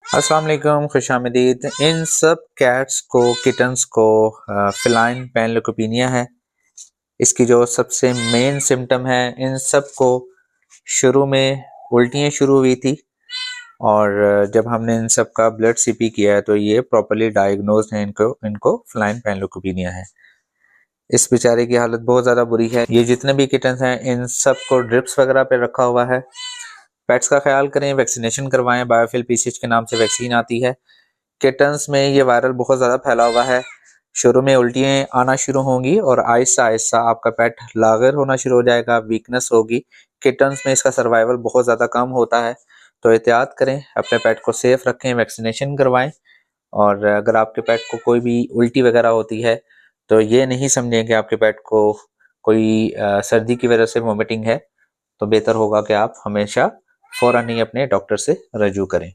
अस्सलाम वालेकुम, खुशामदीद। इन सब कैट्स को किटन्स को फिलाइन पैनलेukopenia है। इसकी जो सबसे मेन सिम्टम है, इन सब को शुरू में उल्टियाँ शुरू हुई थी और जब हमने इन सब का ब्लड सीपी किया है तो ये प्रॉपर्ली डायग्नोज है, इनको फिलाइन पैनलेukopenia है। इस बेचारे की हालत बहुत ज़्यादा बुरी है। ये जितने भी किटन्स हैं इन सब को ड्रिप्स वगैरह पे रखा हुआ है। पेट्स का ख्याल करें, वैक्सीनेशन करवाएं। बायोफिल पीसीएच के नाम से वैक्सीन आती है। किटन्स में ये वायरल बहुत ज़्यादा फैला हुआ है। शुरू में उल्टियाँ आना शुरू होंगी और आहिस्ता आहिस्ता आपका पेट लागर होना शुरू हो जाएगा, वीकनेस होगी। किटन्स में इसका सर्वाइवल बहुत ज़्यादा कम होता है, तो एहतियात करें, अपने पेट को सेफ रखें, वैक्सीनेशन करवाएं। और अगर आपके पेट को कोई भी उल्टी वगैरह होती है तो ये नहीं समझें कि आपके पेट को कोई सर्दी की वजह से वोमिटिंग है, तो बेहतर होगा कि आप हमेशा फ़ौरन ही अपने डॉक्टर से रजू करें।